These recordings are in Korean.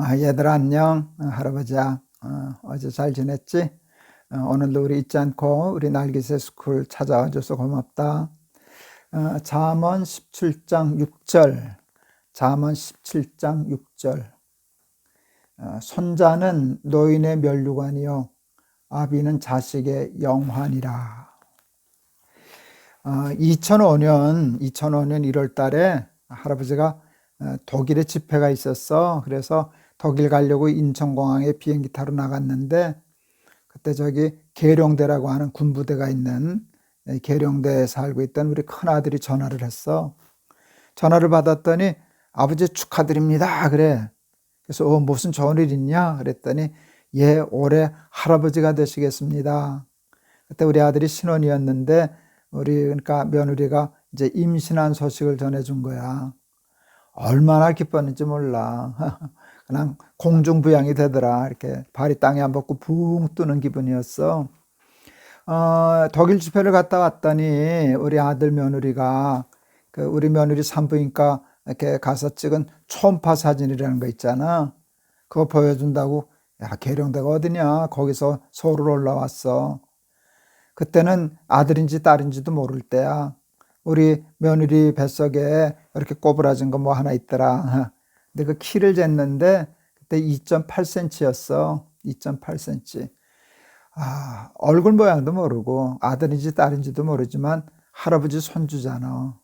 얘들아 안녕. 할아버지야. 어제 잘 지냈지? 오늘도 우리 잊지 않고 우리 날개새 스쿨 찾아와줘서 고맙다. 잠언 17장 6절. 잠언 17장 6절. 손자는 노인의 면류관이요 아비는 자식의 영환이라. 2005년 1월 달에 할아버지가 독일에 집회가 있었어. 그래서 독일 가려고 인천공항에 비행기 타러 나갔는데 그때 저기 계룡대라고 하는 군부대가 있는 계룡대에 살고 있던 우리 큰아들이 전화를 했어. 전화를 받았더니 아버지 축하드립니다 그래. 그래서 무슨 좋은 일 있냐 그랬더니 올해 할아버지가 되시겠습니다. 그때 우리 아들이 신혼이었는데 그러니까 며느리가 이제 임신한 소식을 전해준 거야. 얼마나 기뻤는지 몰라. 그냥 공중부양이 되더라. 이렇게 발이 땅에 안 벗고 붕 뜨는 기분이었어. 독일 집회를 갔다 왔더니 우리 아들 며느리가 우리 며느리 산부인과 이렇게 가서 찍은 초음파 사진이라는 거 있잖아. 그거 보여준다고 계룡대가 어디냐 거기서 서울 올라왔어. 그때는 아들인지 딸인지도 모를 때야. 우리 며느리 뱃속에 이렇게 꼬부라진 거 뭐 하나 있더라. 근데 그 키를 쟀는데 그때 2.8cm였어. 2.8cm. 얼굴 모양도 모르고 아들인지 딸인지도 모르지만 할아버지 손주잖아.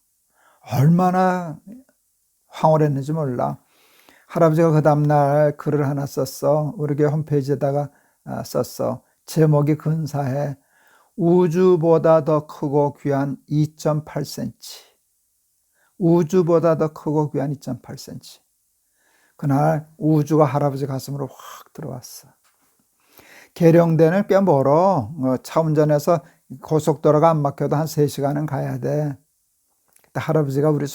얼마나 황홀했는지 몰라. 할아버지가 그 다음날 글을 하나 썼어. 우리 교회 홈페이지에다가 썼어. 제목이 근사해. 우주보다 더 크고 귀한 2.8cm. 우주보다 더 크고 귀한 2.8cm. 그날 우주가 할아버지 가슴으로 확 들어왔어. 계룡대는 꽤 멀어. 차 운전해서 고속도로가 안 막혀도 한 3시간은 가야 돼. 그때 할아버지가 우리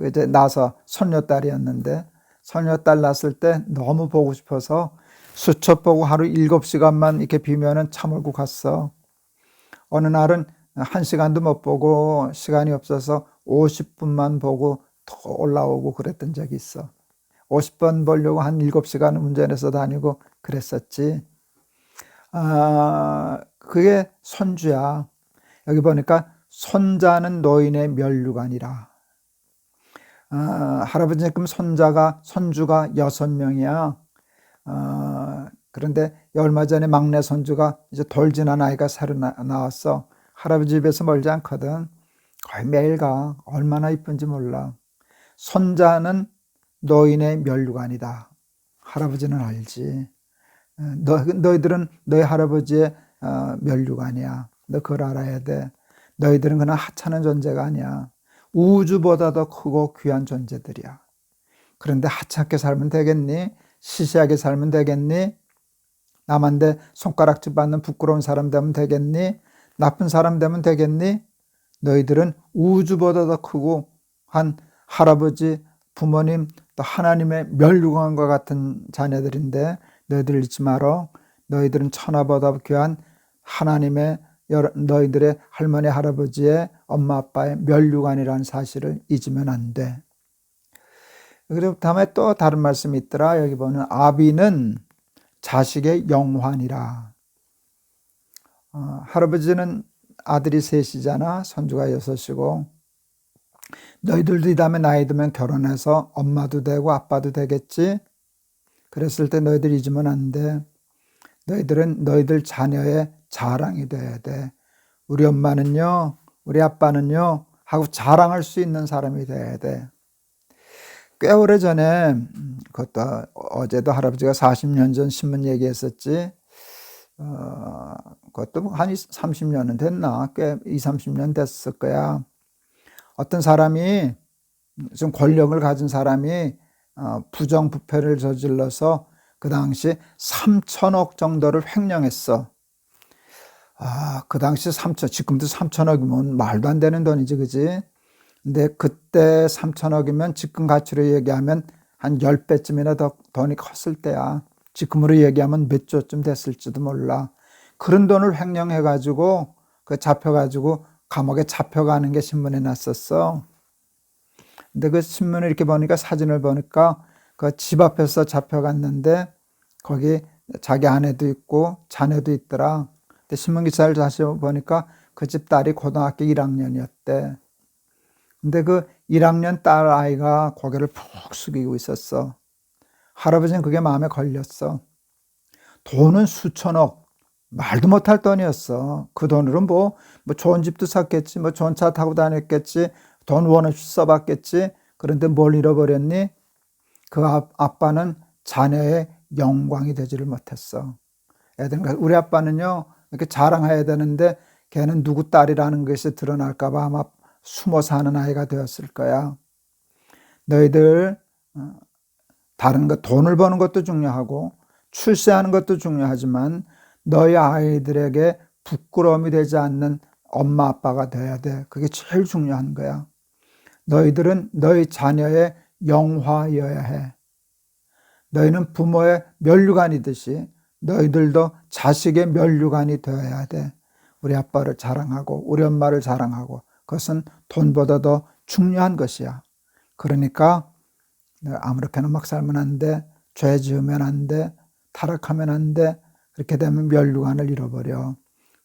이제 나서 손녀딸이었는데 손녀딸 낳았을 때 너무 보고 싶어서 수첩 보고 하루 7시간만 이렇게 비면은 차 몰고 갔어. 어느 날은 1시간도 못 보고 시간이 없어서 50분만 보고 더 올라오고 그랬던 적이 있어. 50번 보려고 한 7시간 운전해서 다니고 그랬었지. 그게 손주야. 여기 보니까 손자는 노인의 면류관이라. 할아버지 지금 손주가 6명이야. 그런데 얼마 전에 막내 손주가 이제 돌 지난 아이가 새로 나왔어. 할아버지 집에서 멀지 않거든. 거의 매일 가. 얼마나 이쁜지 몰라. 손자는 노인의 면류관이다. 할아버지는 알지. 너희들은 너희 할아버지의 면류관이야. 너 그걸 알아야 돼. 너희들은 그냥 하찮은 존재가 아니야. 우주보다 더 크고 귀한 존재들이야. 그런데 하찮게 살면 되겠니? 시시하게 살면 되겠니? 남한테 손가락질 받는 부끄러운 사람 되면 되겠니? 나쁜 사람 되면 되겠니? 너희들은 우주보다 더 크고 한 할아버지, 부모님, 또 하나님의 면류관과 같은 자녀들인데 너희들 잊지 마라. 너희들은 천하보다 귀한 하나님의 너희들의 할머니, 할아버지의 엄마, 아빠의 면류관이라는 사실을 잊으면 안 돼. 그리고 다음에 또 다른 말씀이 있더라. 여기 보면 아비는 자식의 영환이라. 할아버지는 아들이 3이잖아. 손주가 6이고. 너희들도 이 다음에 나이 들면 결혼해서 엄마도 되고 아빠도 되겠지. 그랬을 때 너희들 잊으면 안 돼. 너희들은 너희들 자녀의 자랑이 돼야 돼. 우리 엄마는요, 우리 아빠는요 하고 자랑할 수 있는 사람이 돼야 돼. 꽤 오래전에 그것도 어제도 할아버지가 40년 전 신문 얘기했었지. 그것도 한 30년은 됐나? 꽤 20-30년 됐을 거야. 어떤 사람이 좀 권력을 가진 사람이 부정부패를 저질러서 그 당시 3천억 정도를 횡령했어. 그 당시 지금도 3천억이면 말도 안 되는 돈이지, 그지? 근데 그때 3천억이면 지금 가치로 얘기하면 한 10배쯤이나 더 돈이 컸을 때야. 지금으로 얘기하면 몇 조쯤 됐을지도 몰라. 그런 돈을 횡령해가지고 잡혀가지고 감옥에 잡혀가는 게 신문에 났었어. 근데 그 신문을 이렇게 보니까 사진을 보니까 그 집 앞에서 잡혀갔는데 거기 자기 아내도 있고 자녀도 있더라. 근데 신문 기사를 다시 보니까 그 집 딸이 고등학교 1학년이었대. 근데 그 1학년 딸 아이가 고개를 푹 숙이고 있었어. 할아버지는 그게 마음에 걸렸어. 돈은 수천억, 말도 못할 돈이었어. 그 돈으로 뭐 좋은 집도 샀겠지, 뭐 좋은 차 타고 다녔겠지, 돈 원 없이 써봤겠지. 그런데 뭘 잃어버렸니? 그 아빠는 자녀의 영광이 되지를 못했어. 애들은 우리 아빠는요 이렇게 자랑해야 되는데 걔는 누구 딸이라는 것이 드러날까봐 아마 숨어 사는 아이가 되었을 거야. 너희들 다른 것, 돈을 버는 것도 중요하고 출세하는 것도 중요하지만 너희 아이들에게 부끄러움이 되지 않는 엄마 아빠가 돼야 돼. 그게 제일 중요한 거야. 너희들은 너희 자녀의 영화여야 해. 너희는 부모의 면류관이듯이 너희들도 자식의 면류관이 되어야 돼. 우리 아빠를 자랑하고 우리 엄마를 자랑하고 그것은 돈보다 더 중요한 것이야. 그러니까 아무렇게나 막 살면 안 돼. 죄 지으면 안 돼. 타락하면 안 돼. 그렇게 되면 면류관을 잃어버려.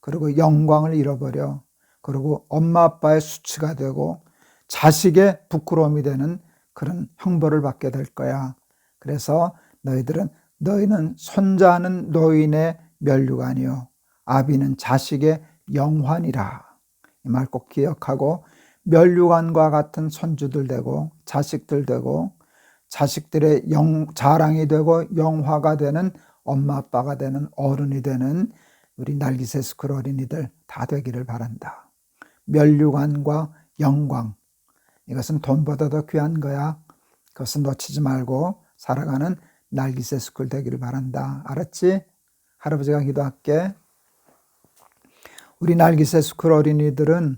그리고 영광을 잃어버려. 그리고 엄마 아빠의 수치가 되고 자식의 부끄러움이 되는 그런 형벌을 받게 될 거야. 그래서 너희는 손자는 노인의 면류관이요 아비는 자식의 영환이라. 이 말 꼭 기억하고 면류관과 같은 손주들 되고 자식들 되고 자식들의 자랑이 되고 영화가 되는 엄마 아빠가 되는 어른이 되는 우리 날기세스쿨 어린이들 다 되기를 바란다. 면류관과 영광, 이것은 돈보다 더 귀한 거야. 그것은 놓치지 말고 살아가는 날기세스쿨 되기를 바란다. 알았지? 할아버지가 기도할게. 우리 날기세스쿨 어린이들은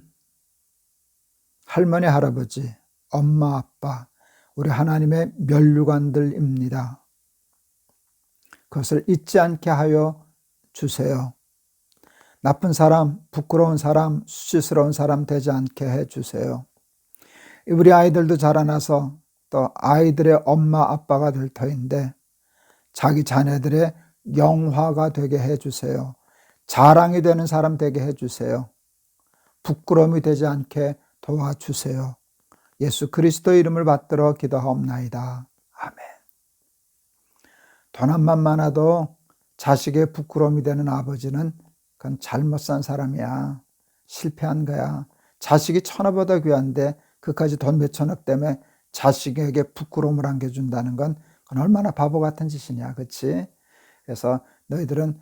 할머니, 할아버지, 엄마, 아빠, 우리 하나님의 면류관들입니다. 그것을 잊지 않게 하여 주세요. 나쁜 사람, 부끄러운 사람, 수치스러운 사람 되지 않게 해 주세요. 우리 아이들도 자라나서 또 아이들의 엄마, 아빠가 될 터인데 자기 자녀들의 영화가 되게 해 주세요. 자랑이 되는 사람 되게 해 주세요. 부끄러움이 되지 않게 도와주세요. 예수 그리스도의 이름을 받들어 기도하옵나이다. 아멘. 돈 한만 많아도 자식의 부끄러움이 되는 아버지는 그건 잘못 산 사람이야. 실패한 거야. 자식이 천하보다 귀한데 그까지 돈 몇천억 때문에 자식에게 부끄러움을 안겨준다는 건 그건 얼마나 바보 같은 짓이냐. 그렇지? 그래서 너희들은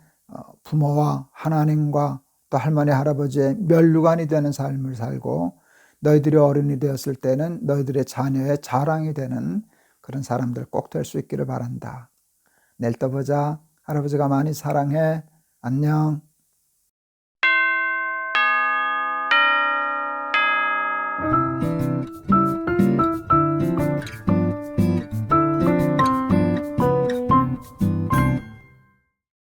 부모와 하나님과 또 할머니 할아버지의 면류관이 되는 삶을 살고 너희들이 어른이 되었을 때는 너희들의 자녀의 자랑이 되는 그런 사람들 꼭 될 수 있기를 바란다. 내일 또 보자. 할아버지가 많이 사랑해. 안녕.